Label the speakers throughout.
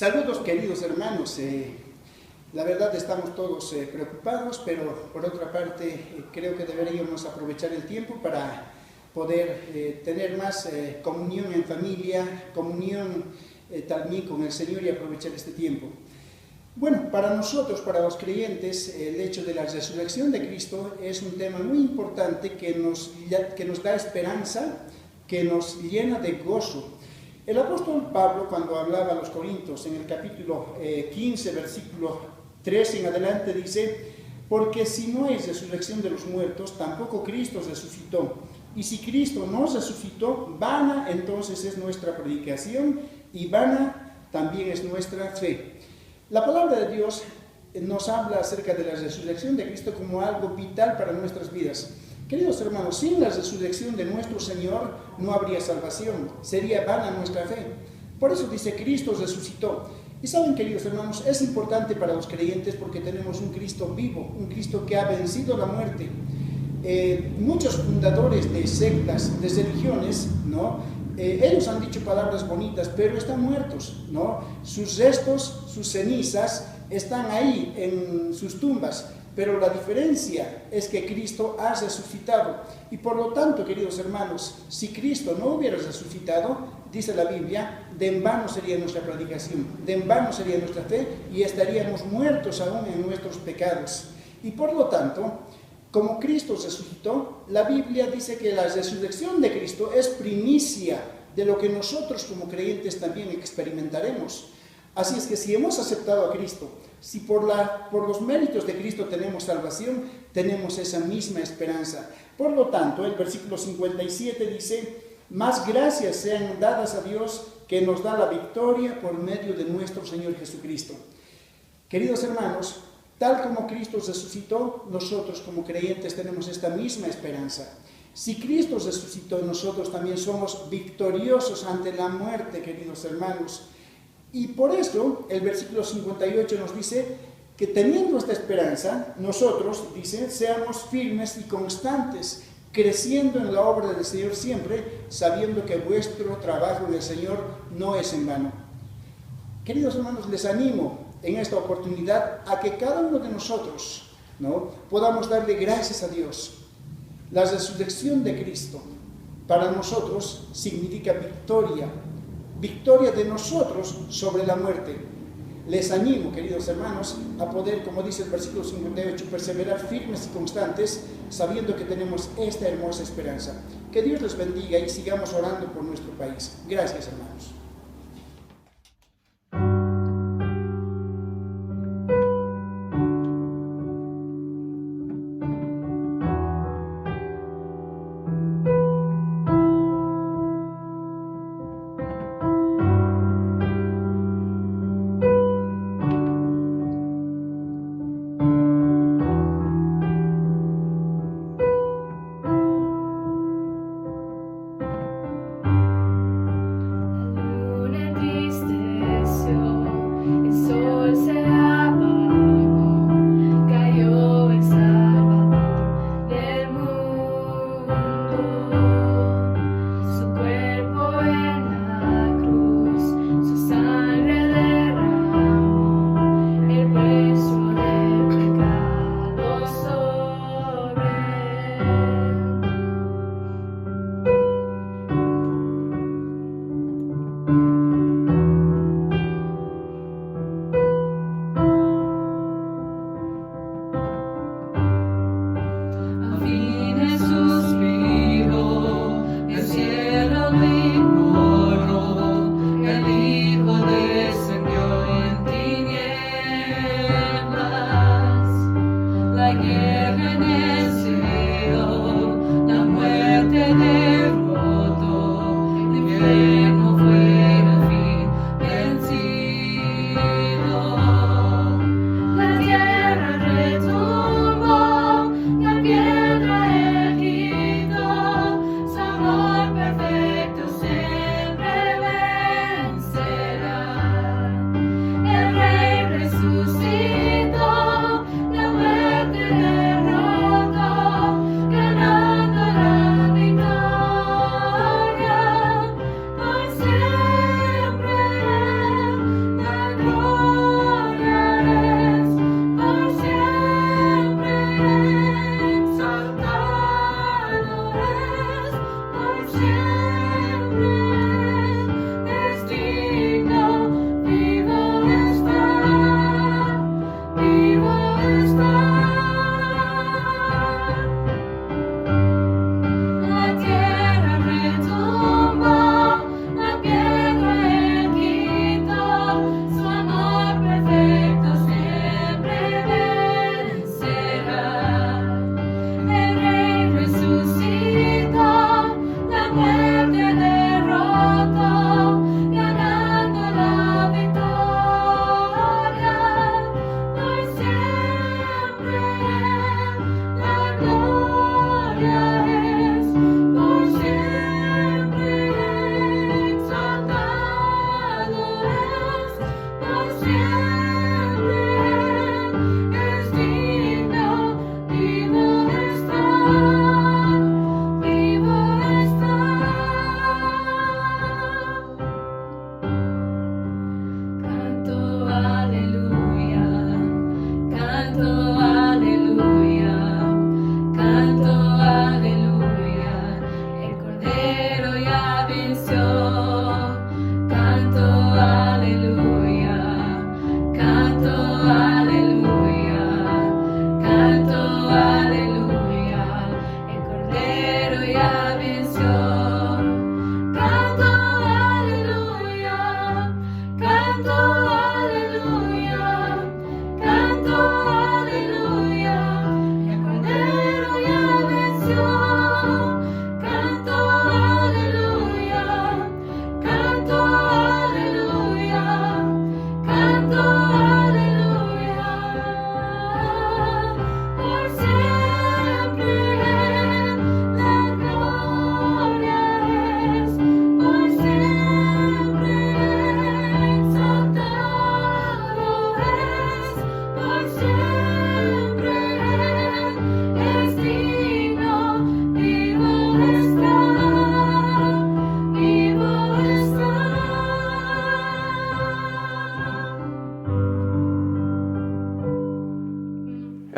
Speaker 1: Saludos, queridos hermanos. La verdad estamos todos preocupados, pero por otra parte creo que deberíamos aprovechar el tiempo para poder tener más comunión en familia, comunión también con el Señor y aprovechar este tiempo. Bueno, para nosotros, para los creyentes, el hecho de la resurrección de Cristo es un tema muy importante que nos da esperanza, que nos llena de gozo. El apóstol Pablo, cuando hablaba a los Corintios, en el capítulo 15, versículo 3 en adelante, dice: porque si no hay resurrección de los muertos, tampoco Cristo resucitó. Y si Cristo no resucitó, vana entonces es nuestra predicación y vana también es nuestra fe. La palabra de Dios nos habla acerca de la resurrección de Cristo como algo vital para nuestras vidas. Queridos hermanos, sin la resurrección de nuestro Señor no habría salvación, sería vana nuestra fe. Por eso dice: Cristo resucitó. Y saben, queridos hermanos, es importante para los creyentes porque tenemos un Cristo vivo, un Cristo que ha vencido la muerte. Muchos fundadores de sectas, de religiones, ellos han dicho palabras bonitas, pero están muertos, Sus restos, sus cenizas están ahí en sus tumbas. Pero la diferencia es que Cristo ha resucitado. Y por lo tanto, queridos hermanos, si Cristo no hubiera resucitado, dice la Biblia, de en vano sería nuestra predicación, de en vano sería nuestra fe y estaríamos muertos aún en nuestros pecados. Y por lo tanto, como Cristo resucitó, la Biblia dice que la resurrección de Cristo es primicia de lo que nosotros como creyentes también experimentaremos. Así es que si hemos aceptado a Cristo, si por los méritos de Cristo tenemos salvación, tenemos esa misma esperanza. Por lo tanto, el versículo 57 dice: más gracias sean dadas a Dios que nos da la victoria por medio de nuestro Señor Jesucristo. Queridos hermanos, tal como Cristo resucitó, nosotros como creyentes tenemos esta misma esperanza. Si Cristo resucitó, nosotros también somos victoriosos ante la muerte, queridos hermanos. Y por eso el versículo 58 nos dice que teniendo esta esperanza, nosotros, dice, seamos firmes y constantes, creciendo en la obra del Señor siempre, sabiendo que vuestro trabajo en el Señor no es en vano. Queridos hermanos, les animo en esta oportunidad a que cada uno de nosotros podamos darle gracias a Dios. La resurrección de Cristo para nosotros significa victoria. Victoria de nosotros sobre la muerte. Les animo, queridos hermanos, a poder, como dice el versículo 58, perseverar firmes y constantes, sabiendo que tenemos esta hermosa esperanza. Que Dios les bendiga y sigamos orando por nuestro país. Gracias, hermanos.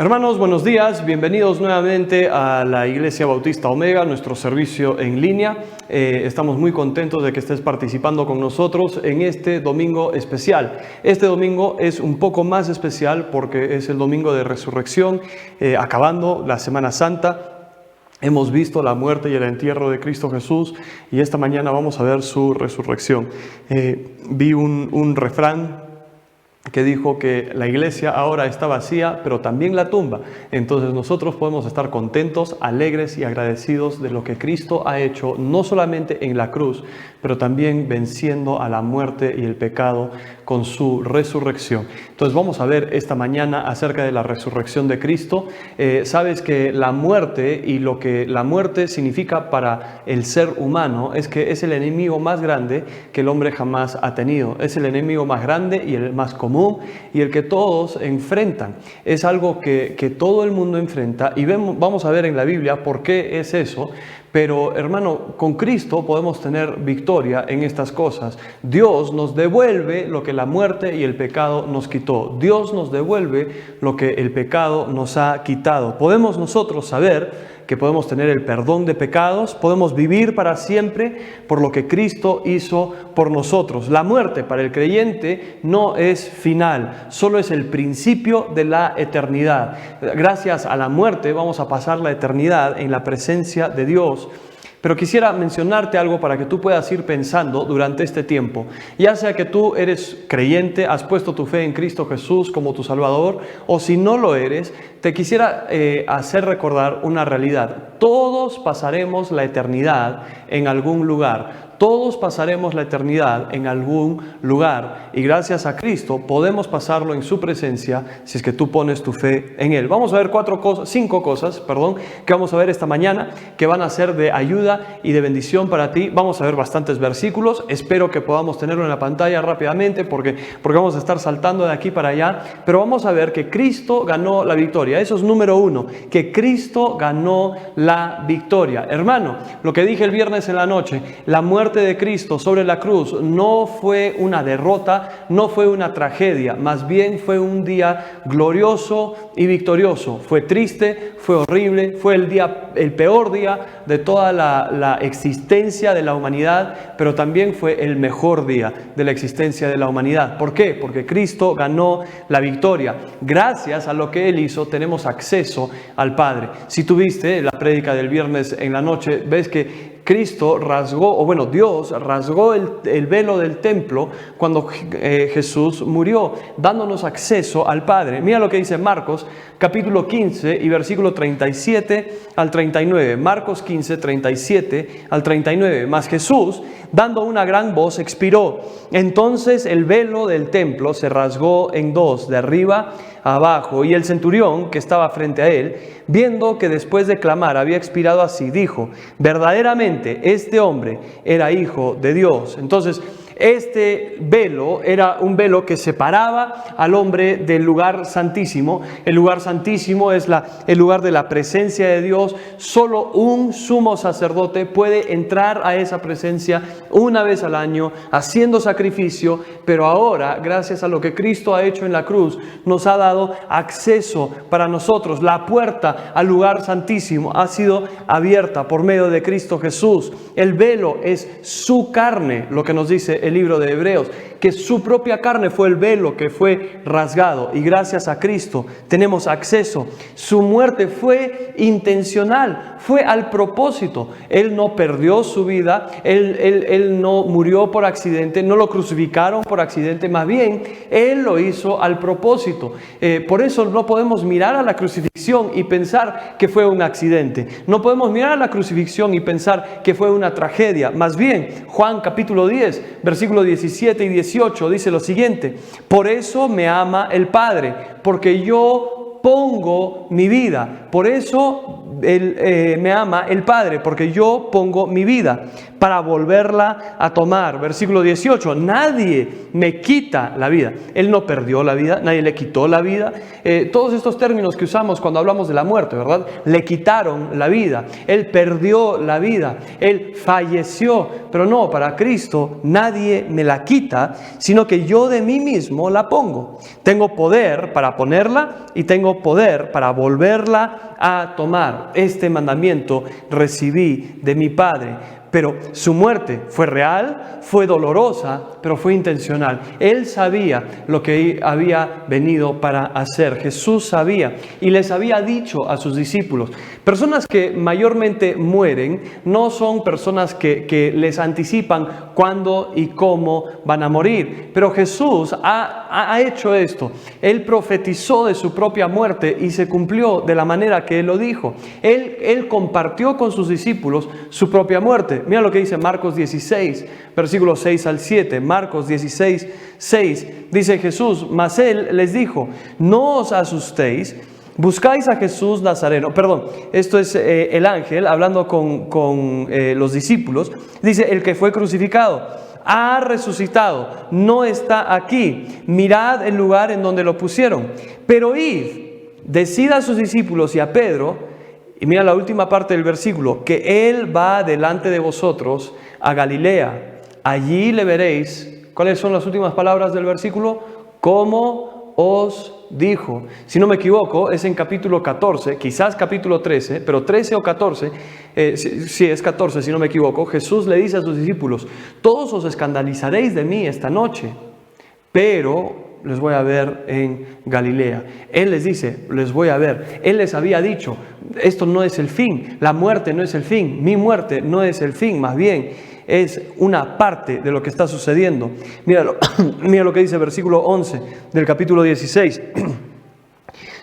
Speaker 2: Hermanos, buenos días, bienvenidos nuevamente a la Iglesia Bautista Omega, nuestro servicio en línea. Estamos muy contentos de que estés participando con nosotros en este domingo especial. Este domingo es un poco más especial porque es el domingo de resurrección, acabando la Semana Santa. Hemos visto la muerte y el entierro de Cristo Jesús y esta mañana vamos a ver su resurrección. Vi un refrán que dijo que la iglesia ahora está vacía, pero también la tumba. Entonces nosotros podemos estar contentos, alegres y agradecidos de lo que Cristo ha hecho, no solamente en la cruz, pero también venciendo a la muerte y el pecado con su resurrección. Entonces vamos a ver esta mañana acerca de la resurrección de Cristo. Sabes que la muerte y lo que la muerte significa para el ser humano es que es el enemigo más grande que el hombre jamás ha tenido. Es el enemigo más grande y el más común y el que todos enfrentan. Es algo que todo el mundo enfrenta y vamos a ver en la Biblia por qué es eso. Pero hermano, con Cristo podemos tener victoria en estas cosas. Dios nos devuelve lo que la muerte y el pecado nos quitó. Dios nos devuelve lo que el pecado nos ha quitado. Podemos nosotros saber que podemos tener el perdón de pecados, podemos vivir para siempre por lo que Cristo hizo por nosotros. La muerte para el creyente no es final, solo es el principio de la eternidad. Gracias a la muerte vamos a pasar la eternidad en la presencia de Dios. Pero quisiera mencionarte algo para que tú puedas ir pensando durante este tiempo. Ya sea que tú eres creyente, has puesto tu fe en Cristo Jesús como tu Salvador, o si no lo eres, te quisiera hacer recordar una realidad. Todos pasaremos la eternidad en algún lugar. Todos pasaremos la eternidad en algún lugar y gracias a Cristo podemos pasarlo en su presencia si es que tú pones tu fe en Él. Vamos a ver cinco cosas que vamos a ver esta mañana que van a ser de ayuda y de bendición para ti. Vamos a ver bastantes versículos, espero que podamos tenerlo en la pantalla rápidamente porque vamos a estar saltando de aquí para allá, pero vamos a ver que Cristo ganó la victoria. Eso es número uno, que Cristo ganó la victoria. Hermano, lo que dije el viernes en la noche, la muerte de Cristo sobre la cruz no fue una derrota, no fue una tragedia, más bien fue un día glorioso y victorioso. Fue triste, fue horrible, fue el peor día de toda la existencia de la humanidad, pero también fue el mejor día de la existencia de la humanidad. ¿Por qué? Porque Cristo ganó la victoria. Gracias a lo que Él hizo, tenemos acceso al Padre. Si tuviste la prédica del viernes en la noche, ves que Cristo Dios rasgó el velo del templo cuando Jesús murió, dándonos acceso al Padre. Mira lo que dice Marcos, capítulo 15 y versículo 37 al 39. Marcos 15, 37 al 39. Mas Jesús, dando una gran voz, expiró. Entonces el velo del templo se rasgó en dos, de arriba a abajo, y el centurión que estaba frente a él, viendo que después de clamar había expirado así, dijo: verdaderamente este hombre era hijo de Dios. Entonces este velo era un velo que separaba al hombre del lugar santísimo. El lugar santísimo es el lugar de la presencia de Dios. Solo un sumo sacerdote puede entrar a esa presencia una vez al año haciendo sacrificio, pero ahora, gracias a lo que Cristo ha hecho en la cruz, nos ha dado acceso para nosotros. La puerta al lugar santísimo ha sido abierta por medio de Cristo Jesús. El velo es su carne, lo que nos dice el libro de Hebreos, que su propia carne fue el velo que fue rasgado, y gracias a Cristo tenemos acceso. Su muerte fue intencional, fue al propósito. Él no perdió su vida, él no murió por accidente, no lo crucificaron por accidente, más bien Él lo hizo al propósito. Por eso no podemos mirar a la crucifixión y pensar que fue un accidente. No podemos mirar a la crucifixión y pensar que fue una tragedia. Más bien, Juan capítulo 10, versículos 17 y 18 dice lo siguiente: por eso me ama el Padre, porque yo pongo mi vida Por eso me ama el Padre, porque yo pongo mi vida para volverla a tomar. Versículo 18, nadie me quita la vida. Él no perdió la vida, nadie le quitó la vida. Todos estos términos que usamos cuando hablamos de la muerte, ¿verdad? Le quitaron la vida, Él perdió la vida, Él falleció. Pero no, para Cristo nadie me la quita, sino que yo de mí mismo la pongo. Tengo poder para ponerla y tengo poder para volverla a tomar. Este mandamiento recibí de mi Padre. Pero su muerte fue real, fue dolorosa, pero fue intencional. Él sabía lo que había venido para hacer. Jesús sabía y les había dicho a sus discípulos. Personas que mayormente mueren no son personas que les anticipan cuándo y cómo van a morir. Pero Jesús ha hecho esto. Él profetizó de su propia muerte y se cumplió de la manera que Él lo dijo. Él compartió con sus discípulos su propia muerte. Mira lo que dice Marcos 16, versículos 6 al 7. Marcos 16, 6. Dice Jesús, mas Él les dijo, no os asustéis, buscáis a Jesús Nazareno. Perdón, esto es el ángel hablando con los discípulos. Dice, el que fue crucificado ha resucitado, no está aquí. Mirad el lugar en donde lo pusieron. Pero id, decid a sus discípulos y a Pedro, y mira la última parte del versículo, que Él va delante de vosotros a Galilea. Allí le veréis. ¿Cuáles son las últimas palabras del versículo? Como os dijo. Si no me equivoco, es en capítulo 14, quizás capítulo 13, pero 13 o 14, sí es 14 si no me equivoco. Jesús le dice a sus discípulos, todos os escandalizaréis de mí esta noche, pero les voy a ver en Galilea. Él les dice, les voy a ver. Él les había dicho, esto no es el fin, la muerte no es el fin, mi muerte no es el fin, más bien es una parte de lo que está sucediendo. Míralo, mira lo que dice el versículo 11 del capítulo 16.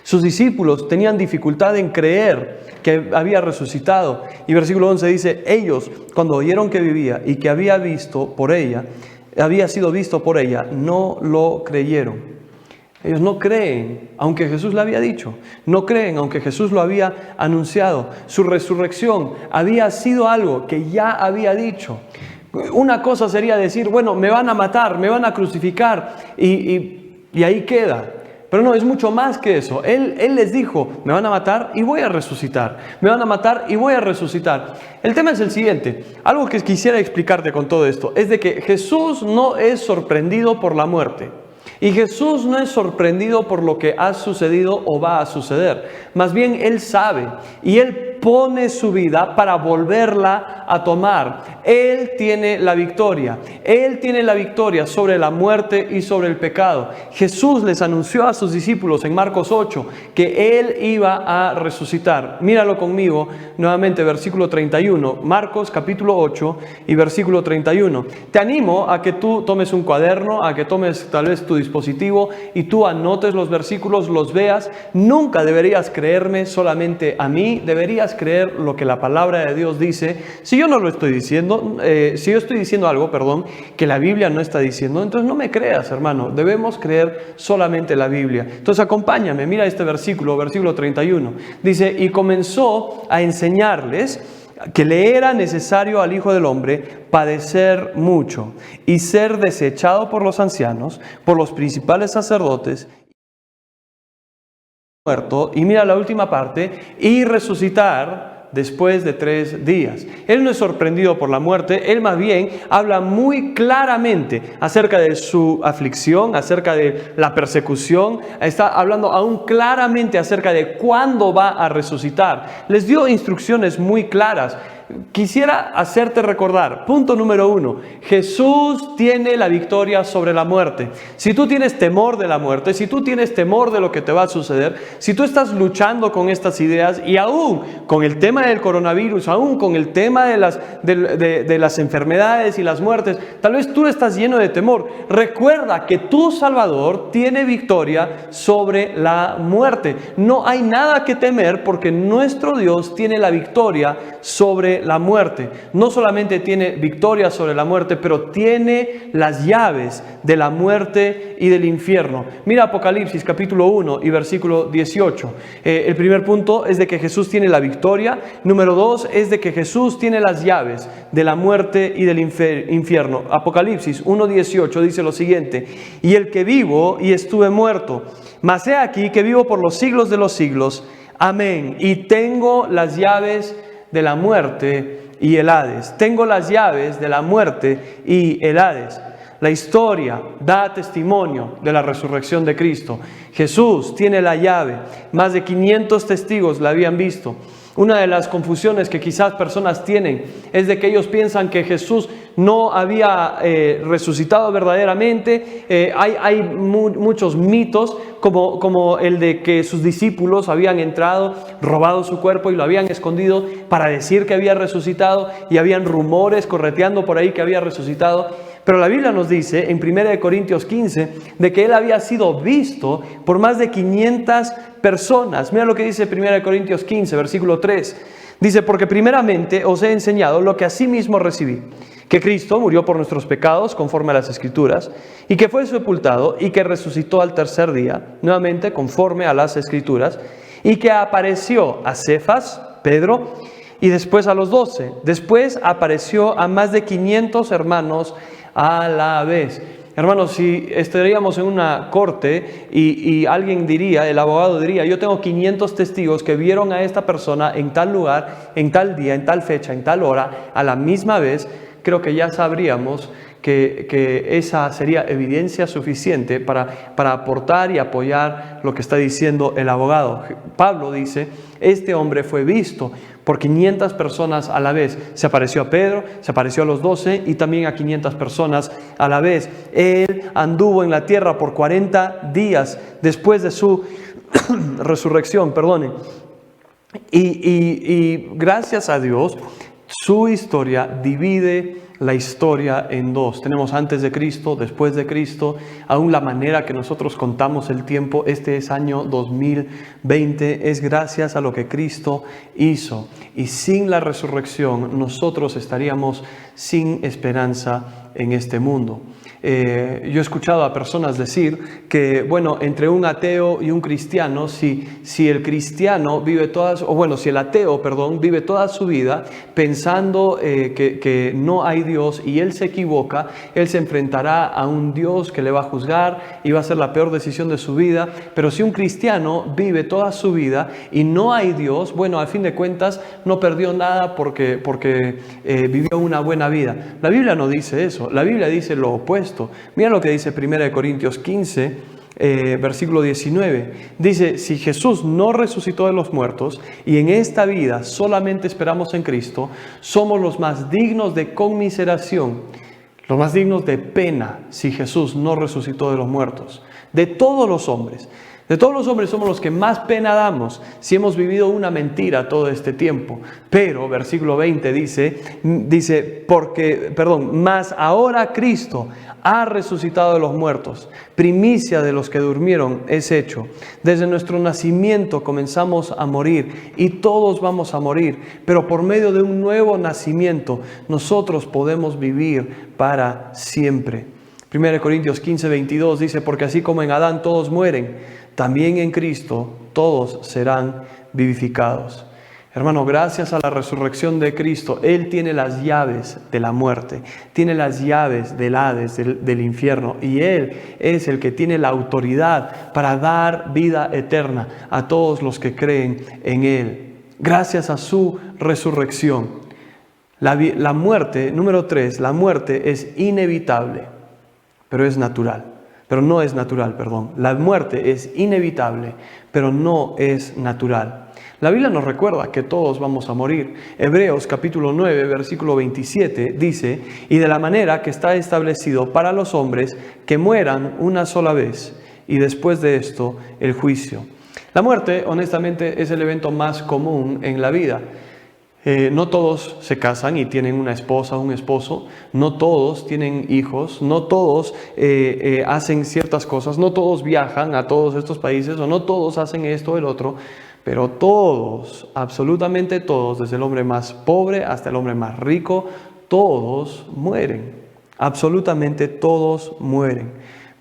Speaker 2: Sus discípulos tenían dificultad en creer que había resucitado. Y versículo 11 dice, ellos cuando oyeron que vivía y que había sido visto por ella, no lo creyeron. Ellos no creen, aunque Jesús lo había dicho. No creen, aunque Jesús lo había anunciado. Su resurrección había sido algo que ya había dicho. Una cosa sería decir, bueno, me van a matar, me van a crucificar y ahí queda. Pero no, es mucho más que eso. Él les dijo, me van a matar y voy a resucitar. Me van a matar y voy a resucitar. El tema es el siguiente. Algo que quisiera explicarte con todo esto es de que Jesús no es sorprendido por la muerte. Y Jesús no es sorprendido por lo que ha sucedido o va a suceder. Más bien Él sabe y Él pone su vida para volverla a tomar. Él tiene la victoria. Él tiene la victoria sobre la muerte y sobre el pecado. Jesús les anunció a sus discípulos en Marcos 8 que Él iba a resucitar. Míralo conmigo nuevamente, versículo 31. Marcos capítulo 8 y versículo 31. Te animo a que tú tomes un cuaderno, a que tomes tal vez tu dispositivo y tú anotes los versículos, los veas. Nunca deberías creerme solamente a mí, deberías creer lo que la palabra de Dios dice. Si yo no lo estoy diciendo, si yo estoy diciendo algo, que la Biblia no está diciendo, entonces no me creas, hermano. Debemos creer solamente la Biblia. Entonces acompáñame, mira este versículo 31. Dice, y comenzó a enseñarles que le era necesario al Hijo del Hombre padecer mucho y ser desechado por los ancianos, por los principales sacerdotes, muerto, y mira la última parte, y resucitar después de 3 días. Él no es sorprendido por la muerte, él más bien habla muy claramente acerca de su aflicción, acerca de la persecución, está hablando aún claramente acerca de cuándo va a resucitar. Les dio instrucciones muy claras. Quisiera hacerte recordar, punto número 1, Jesús tiene la victoria sobre la muerte. Si tú tienes temor de la muerte, si tú tienes temor de lo que te va a suceder, si tú estás luchando con estas ideas y aún con el tema del coronavirus, aún con el tema de las enfermedades y las muertes, tal vez tú estás lleno de temor. Recuerda que tu Salvador tiene victoria sobre la muerte. No hay nada que temer porque nuestro Dios tiene la victoria sobre sobre la muerte. No solamente tiene victoria sobre la muerte, pero tiene las llaves de la muerte y del infierno. Mira Apocalipsis capítulo 1 y versículo 18. El primer punto es de que Jesús tiene la victoria. Número 2 es de que Jesús tiene las llaves de la muerte y del infierno. Apocalipsis 1:18 dice lo siguiente: y el que vivo y estuve muerto, mas he aquí que vivo por los siglos de los siglos. Amén. Y tengo las llaves de la muerte y el Hades. Tengo las llaves de la muerte y el Hades. La historia da testimonio de la resurrección de Cristo. Jesús tiene la llave. Más de 500 testigos la habían visto. Una de las confusiones que quizás personas tienen es de que ellos piensan que Jesús no había resucitado verdaderamente. Hay muchos mitos como el de que sus discípulos habían entrado, robado su cuerpo y lo habían escondido para decir que había resucitado, y habían rumores correteando por ahí que había resucitado. Pero la Biblia nos dice en 1 Corintios 15 de que Él había sido visto por más de 500 personas. Mira lo que dice 1 Corintios 15, versículo 3. Dice: porque primeramente os he enseñado lo que asimismo recibí, que Cristo murió por nuestros pecados conforme a las Escrituras, y que fue sepultado y que resucitó al tercer día, nuevamente conforme a las Escrituras, y que apareció a Cefas, Pedro, y después a los 12. Después apareció a más de 500 hermanos a la vez. Hermanos, si estaríamos en una corte y alguien diría, el abogado diría: yo tengo 500 testigos que vieron a esta persona en tal lugar, en tal día, en tal fecha, en tal hora, a la misma vez, creo que ya sabríamos que esa sería evidencia suficiente para aportar y apoyar lo que está diciendo el abogado. Pablo dice: este hombre fue visto por 500 personas a la vez. Se apareció a Pedro, se apareció a los 12 y también a 500 personas a la vez. Él anduvo en la tierra por 40 días después de su resurrección, perdone. Y gracias a Dios, su historia divide la historia en dos. Tenemos antes de Cristo, después de Cristo. Aún la manera que nosotros contamos el tiempo, este es año 2020, es gracias a lo que Cristo hizo. Y sin la resurrección nosotros estaríamos sin esperanza en este mundo. Yo he escuchado a personas decir que, bueno, entre un ateo y un cristiano, si el cristiano vive si el ateo, vive toda su vida pensando que no hay Dios y él se equivoca, él se enfrentará a un Dios que le va a juzgar y va a ser la peor decisión de su vida. Pero si un cristiano vive toda su vida y no hay Dios, bueno, al fin de cuentas no perdió nada porque vivió una buena vida. La Biblia no dice eso, la Biblia dice lo opuesto. Mira lo que dice 1 Corintios 15, versículo 19. Dice: si Jesús no resucitó de los muertos y en esta vida solamente esperamos en Cristo, somos los más dignos de conmiseración, los más dignos de pena si Jesús no resucitó de los muertos. De todos los hombres somos los que más pena damos si hemos vivido una mentira todo este tiempo. Pero, versículo 20 dice, mas ahora Cristo ha resucitado de los muertos, primicia de los que durmieron es hecho. Desde nuestro nacimiento comenzamos a morir y todos vamos a morir, pero por medio de un nuevo nacimiento nosotros podemos vivir para siempre. 1 Corintios 15, 22 dice: porque así como en Adán todos mueren, también en Cristo todos serán vivificados. Hermano, gracias a la resurrección de Cristo, Él tiene las llaves de la muerte, tiene las llaves del Hades, del infierno, y Él es el que tiene la autoridad para dar vida eterna a todos los que creen en Él. Gracias a su resurrección. La muerte, número 3, la muerte es inevitable, pero es natural. Pero no es natural, perdón. La muerte es inevitable, pero no es natural. La Biblia nos recuerda que todos vamos a morir. Hebreos capítulo 9, versículo 27 dice: y de la manera que está establecido para los hombres que mueran una sola vez, y después de esto el juicio. La muerte, honestamente, es el evento más común en la vida. No todos se casan y tienen una esposa o un esposo, no todos tienen hijos, no todos hacen ciertas cosas, no todos viajan a todos estos países, o no todos hacen esto o el otro. Pero todos, absolutamente todos, desde el hombre más pobre hasta el hombre más rico, todos mueren. Absolutamente todos mueren.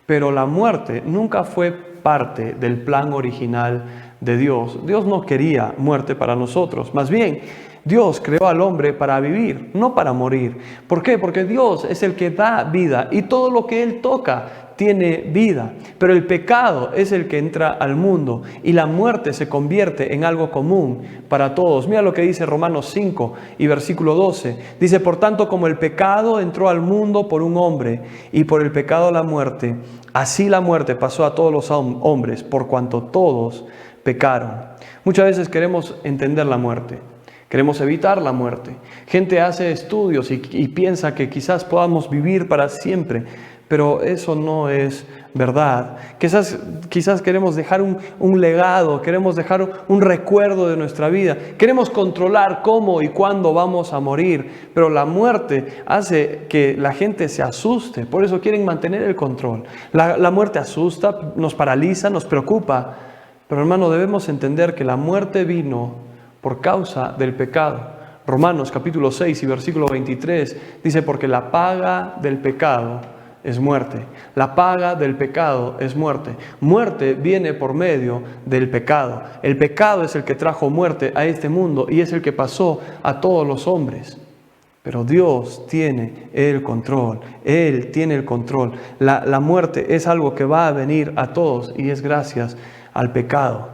Speaker 2: Pero la muerte nunca fue parte del plan original de Dios. Dios no quería muerte para nosotros. Más bien, Dios creó al hombre para vivir, no para morir. ¿Por qué? Porque Dios es el que da vida y todo lo que Él toca tiene vida. Pero el pecado es el que entra al mundo y la muerte se convierte en algo común para todos. Mira lo que dice Romanos 5 y versículo 12. Dice, por tanto, como el pecado entró al mundo por un hombre y por el pecado la muerte, así la muerte pasó a todos los hombres por cuanto todos pecaron. Muchas veces queremos entender la muerte. Queremos evitar la muerte. Gente hace estudios y piensa que quizás podamos vivir para siempre, pero eso no es verdad. Quizás queremos dejar un legado, queremos dejar un recuerdo de nuestra vida. Queremos controlar cómo y cuándo vamos a morir, pero la muerte hace que la gente se asuste. Por eso quieren mantener el control. La muerte asusta, nos paraliza, nos preocupa. Pero hermano, debemos entender que la muerte vino por causa del pecado. Romanos capítulo 6 y versículo 23 dice, porque la paga del pecado es muerte. La paga del pecado es muerte. Muerte viene por medio del pecado. El pecado es el que trajo muerte a este mundo y es el que pasó a todos los hombres. Pero Dios tiene el control. Él tiene el control. La muerte es algo que va a venir a todos y es gracias al pecado.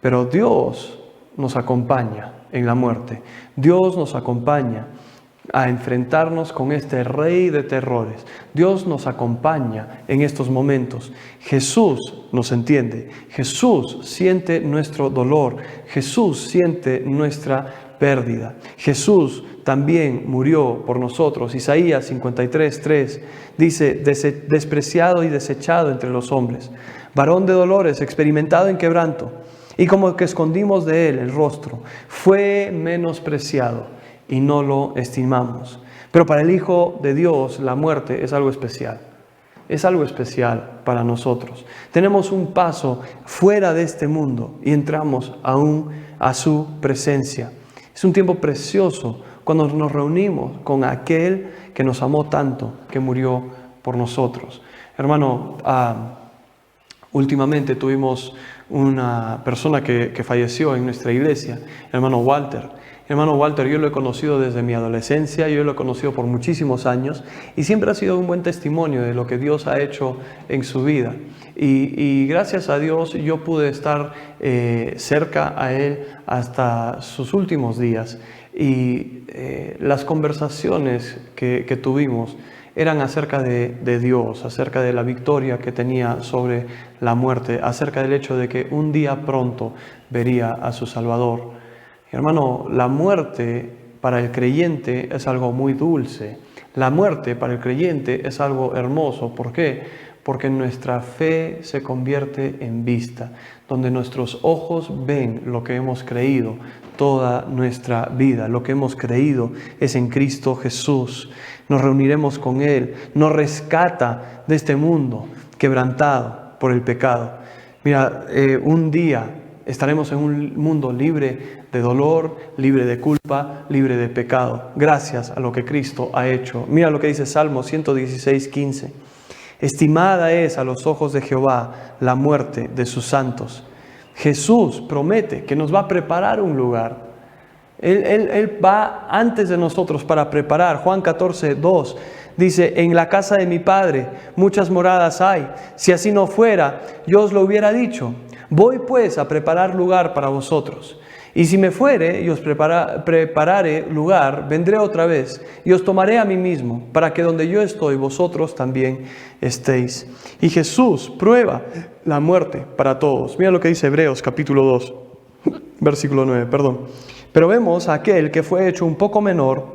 Speaker 2: Pero Dios nos acompaña en la muerte. Dios nos acompaña a enfrentarnos con este rey de terrores. Dios nos acompaña en estos momentos. Jesús nos entiende. Jesús siente nuestro dolor. Jesús siente nuestra pérdida. Jesús también murió por nosotros. Isaías 53:3 dice, despreciado y desechado entre los hombres, varón de dolores, experimentado en quebranto, y como que escondimos de él el rostro, fue menospreciado y no lo estimamos. Pero para el Hijo de Dios la muerte es algo especial. Es algo especial para nosotros. Tenemos un paso fuera de este mundo y entramos aún a su presencia. Es un tiempo precioso cuando nos reunimos con aquel que nos amó tanto, que murió por nosotros. Hermano, últimamente tuvimos una persona que falleció en nuestra iglesia, el hermano Walter. El hermano Walter yo lo he conocido desde mi adolescencia, yo lo he conocido por muchísimos años y siempre ha sido un buen testimonio de lo que Dios ha hecho en su vida. Y gracias a Dios yo pude estar cerca a él hasta sus últimos días. Y las conversaciones que tuvimos eran acerca de Dios, acerca de la victoria que tenía sobre la muerte, acerca del hecho de que un día pronto vería a su Salvador. Hermano, la muerte para el creyente es algo muy dulce. La muerte para el creyente es algo hermoso. ¿Por qué? Porque nuestra fe se convierte en vista, donde nuestros ojos ven lo que hemos creído toda nuestra vida. Lo que hemos creído es en Cristo Jesús. Nos reuniremos con Él, nos rescata de este mundo quebrantado por el pecado. Mira, un día estaremos en un mundo libre de dolor, libre de culpa, libre de pecado, gracias a lo que Cristo ha hecho. Mira lo que dice Salmo 116:15. Estimada es a los ojos de Jehová la muerte de sus santos. Jesús promete que nos va a preparar un lugar. Él va antes de nosotros para preparar. Juan 14:2 dice, en la casa de mi Padre muchas moradas hay. Si así no fuera, yo os lo hubiera dicho. Voy pues a preparar lugar para vosotros. Y si me fuere y os preparare lugar, vendré otra vez y os tomaré a mí mismo, para que donde yo estoy, vosotros también estéis. Y Jesús prueba la muerte para todos. Mira lo que dice Hebreos capítulo 2, versículo 9, Pero vemos a aquel que fue hecho un poco menor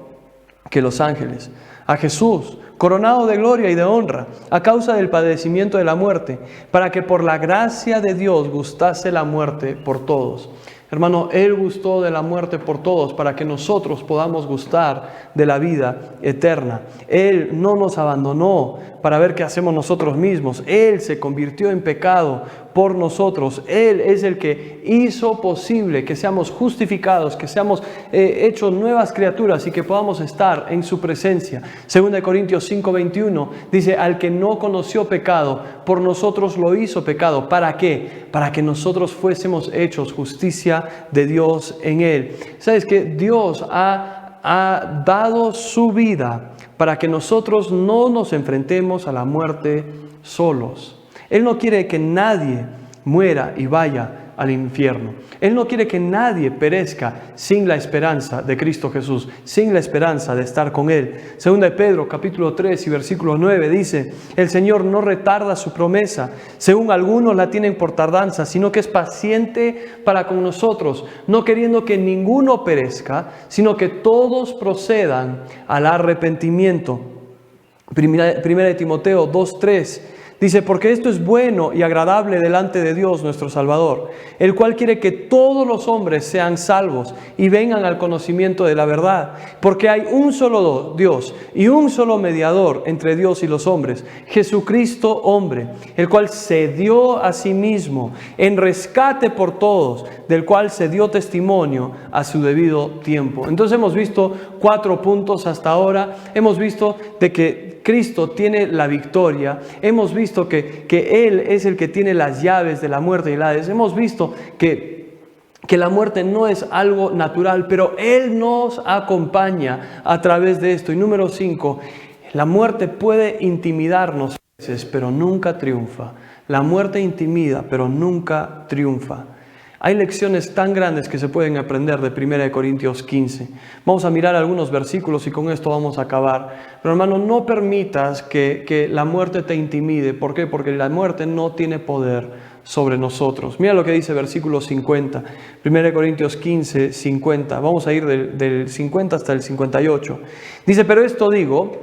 Speaker 2: que los ángeles, a Jesús, coronado de gloria y de honra, a causa del padecimiento de la muerte, para que por la gracia de Dios gustase la muerte por todos. Hermano, Él gustó de la muerte por todos para que nosotros podamos gustar de la vida eterna. Él no nos abandonó para ver qué hacemos nosotros mismos. Él se convirtió en pecado por nosotros. Él es el que hizo posible que seamos justificados, que seamos hechos nuevas criaturas y que podamos estar en su presencia. 2 Corintios 5:21 dice, al que no conoció pecado, por nosotros lo hizo pecado. ¿Para qué? Para que nosotros fuésemos hechos justicia de Dios en Él. ¿Sabes qué? Dios ha dado su vida para que nosotros no nos enfrentemos a la muerte solos. Él no quiere que nadie muera y vaya al infierno. Él no quiere que nadie perezca sin la esperanza de Cristo Jesús, sin la esperanza de estar con Él. Segunda de Pedro, capítulo 3 y versículo 9 dice, el Señor no retarda su promesa, según algunos la tienen por tardanza, sino que es paciente para con nosotros, no queriendo que ninguno perezca, sino que todos procedan al arrepentimiento. Primera de Timoteo 2:3 dice, porque esto es bueno y agradable delante de Dios nuestro Salvador, el cual quiere que todos los hombres sean salvos y vengan al conocimiento de la verdad. Porque hay un solo Dios y un solo mediador entre Dios y los hombres, Jesucristo hombre, el cual se dio a sí mismo en rescate por todos, del cual se dio testimonio a su debido tiempo. Entonces hemos visto 4 puntos hasta ahora. Hemos visto de que Cristo tiene la victoria. Hemos visto que Él es el que tiene las llaves de la muerte y el Hades. Hemos visto que la muerte no es algo natural, pero Él nos acompaña a través de esto. Y número 5, la muerte puede intimidarnos a veces, pero nunca triunfa. La muerte intimida, pero nunca triunfa. Hay lecciones tan grandes que se pueden aprender de 1 Corintios 15. Vamos a mirar algunos versículos y con esto vamos a acabar. Pero hermano, no permitas que la muerte te intimide. ¿Por qué? Porque la muerte no tiene poder sobre nosotros. Mira lo que dice versículo 50. 1 Corintios 15, 50. Vamos a ir del 50 hasta el 58. Dice, pero esto digo,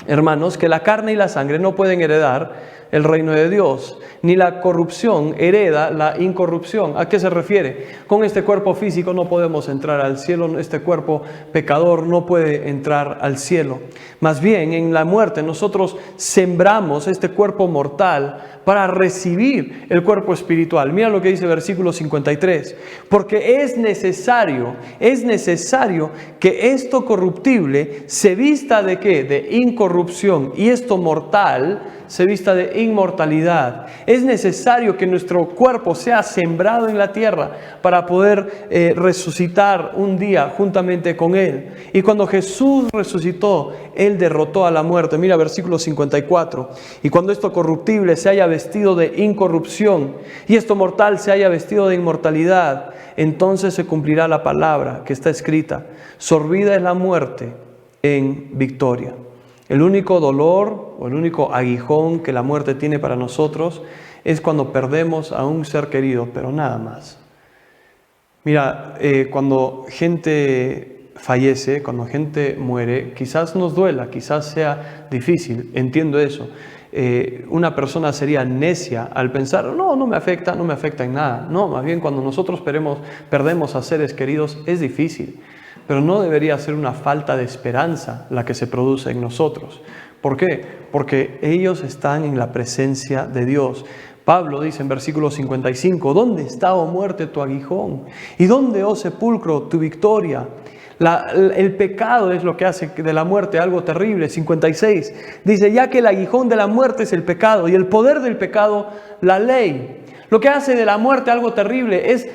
Speaker 2: hermanos, que la carne y la sangre no pueden heredar el reino de Dios, ni la corrupción hereda la incorrupción. ¿A qué se refiere? Con este cuerpo físico no podemos entrar al cielo, este cuerpo pecador no puede entrar al cielo. Más bien, en la muerte nosotros sembramos este cuerpo mortal para recibir el cuerpo espiritual. Mira lo que dice versículo 53. Porque es necesario que esto corruptible se vista ¿de qué? De incorrupción, y esto mortal se vista de inmortalidad. Es necesario que nuestro cuerpo sea sembrado en la tierra para poder resucitar un día juntamente con Él. Y cuando Jesús resucitó, Él derrotó a la muerte. Mira versículo 54. Y cuando esto corruptible se haya vestido de incorrupción y esto mortal se haya vestido de inmortalidad, entonces se cumplirá la palabra que está escrita: sorbida es la muerte en victoria. El único dolor o el único aguijón que la muerte tiene para nosotros es cuando perdemos a un ser querido, pero nada más. Mira, cuando gente fallece, cuando gente muere, quizás nos duela, quizás sea difícil, entiendo eso. Una persona sería necia al pensar, no me afecta en nada. No, más bien cuando nosotros perdemos a seres queridos es difícil. Pero no debería ser una falta de esperanza la que se produce en nosotros. ¿Por qué? Porque ellos están en la presencia de Dios. Pablo dice en versículo 55, ¿dónde está, oh muerte, tu aguijón? ¿Y dónde, oh sepulcro, tu victoria? El pecado es lo que hace de la muerte algo terrible. 56 dice, ya que el aguijón de la muerte es el pecado y el poder del pecado, la ley. Lo que hace de la muerte algo terrible es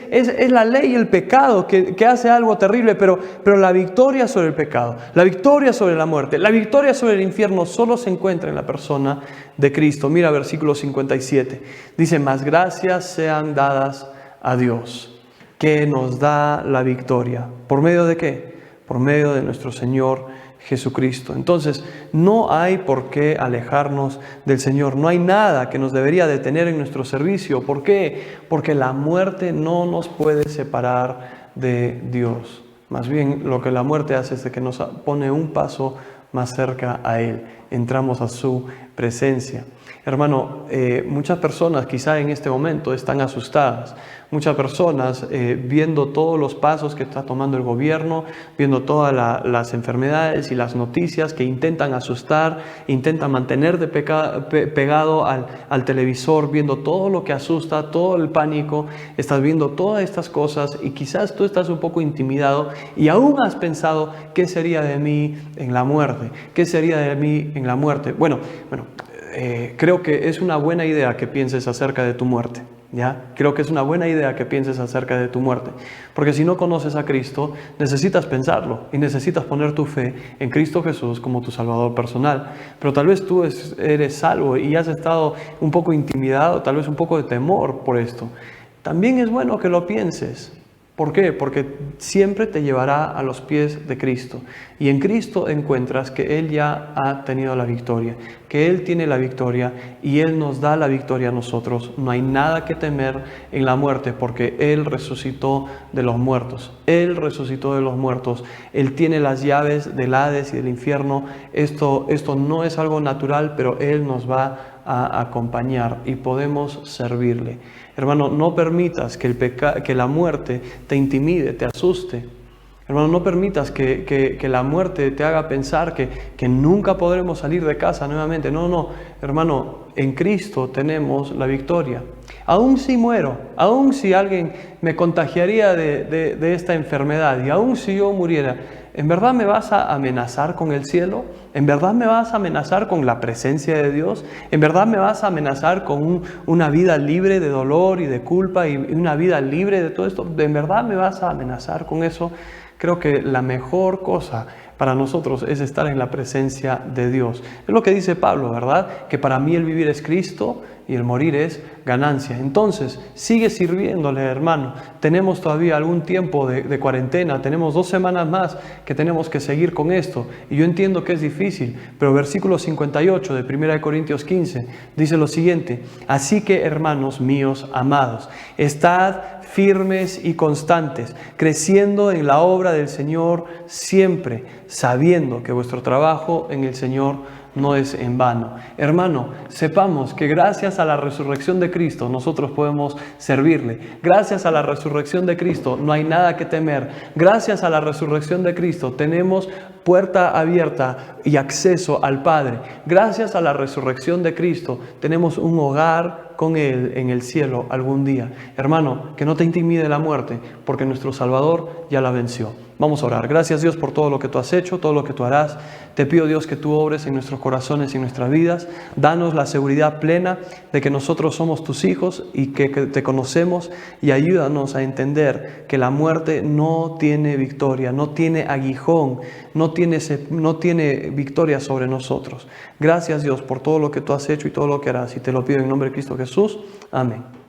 Speaker 2: la ley y el pecado que hace algo terrible, pero la victoria sobre el pecado, la victoria sobre la muerte, la victoria sobre el infierno solo se encuentra en la persona de Cristo. Mira versículo 57, dice, mas gracias sean dadas a Dios, que nos da la victoria. ¿Por medio de qué? Por medio de nuestro Señor Jesucristo. Entonces, no hay por qué alejarnos del Señor. No hay nada que nos debería detener en nuestro servicio. ¿Por qué? Porque la muerte no nos puede separar de Dios. Más bien, lo que la muerte hace es de que nos pone un paso más cerca a Él. entramos a su presencia. Hermano, muchas personas quizá en este momento están asustadas. Muchas personas viendo todos los pasos que está tomando el gobierno, viendo todas las enfermedades y las noticias que intentan asustar, intentan mantenerte pegado al televisor, viendo todo lo que asusta, todo el pánico, estás viendo todas estas cosas y quizás tú estás un poco intimidado y aún has pensado, ¿qué sería de mí en la muerte? ¿Qué sería de mí en la muerte? Bueno, creo que es una buena idea que pienses acerca de tu muerte. ¿Ya? Creo que es una buena idea que pienses acerca de tu muerte, porque si no conoces a Cristo, necesitas pensarlo y necesitas poner tu fe en Cristo Jesús como tu Salvador personal. Pero tal vez tú eres salvo y has estado un poco intimidado, tal vez un poco de temor por esto. También es bueno que lo pienses. ¿Por qué? Porque siempre te llevará a los pies de Cristo. Y en Cristo encuentras que Él ya ha tenido la victoria, que Él tiene la victoria y Él nos da la victoria a nosotros. No hay nada que temer en la muerte porque Él resucitó de los muertos. Él resucitó de los muertos. Él tiene las llaves del Hades y del infierno. Esto no es algo natural, pero Él nos va a acompañar y podemos servirle. Hermano, no permitas que la muerte te intimide, te asuste. Hermano, no permitas que la muerte te haga pensar que nunca podremos salir de casa nuevamente. No, hermano, en Cristo tenemos la victoria. Aún si muero, aún si alguien me contagiaría de esta enfermedad y aún si yo muriera, ¿en verdad me vas a amenazar con el cielo? ¿En verdad me vas a amenazar con la presencia de Dios? ¿En verdad me vas a amenazar con una vida libre de dolor y de culpa y una vida libre de todo esto? ¿En verdad me vas a amenazar con eso? Creo que la mejor cosa para nosotros es estar en la presencia de Dios. Es lo que dice Pablo, ¿verdad? Que para mí el vivir es Cristo y el morir es ganancia. Entonces, sigue sirviéndole, hermano. Tenemos todavía algún tiempo de cuarentena, tenemos 2 semanas más que tenemos que seguir con esto. Y yo entiendo que es difícil, pero versículo 58 de 1 Corintios 15 dice lo siguiente: así que, hermanos míos amados, estad firmes y constantes, creciendo en la obra del Señor siempre, sabiendo que vuestro trabajo en el Señor no es en vano. Hermano, sepamos que gracias a la resurrección de Cristo nosotros podemos servirle. Gracias a la resurrección de Cristo no hay nada que temer. Gracias a la resurrección de Cristo tenemos puerta abierta y acceso al Padre. Gracias a la resurrección de Cristo tenemos un hogar con Él en el cielo algún día. Hermano, que no te intimide la muerte, porque nuestro Salvador ya la venció. Vamos a orar. Gracias, Dios, por todo lo que tú has hecho, todo lo que tú harás. Te pido, Dios, que tú obres en nuestros corazones y en nuestras vidas. Danos la seguridad plena de que nosotros somos tus hijos y que te conocemos, y ayúdanos a entender que la muerte no tiene victoria, no tiene aguijón, no tiene victoria sobre nosotros. Gracias, Dios, por todo lo que tú has hecho y todo lo que harás. Y te lo pido en nombre de Cristo Jesús. Amén.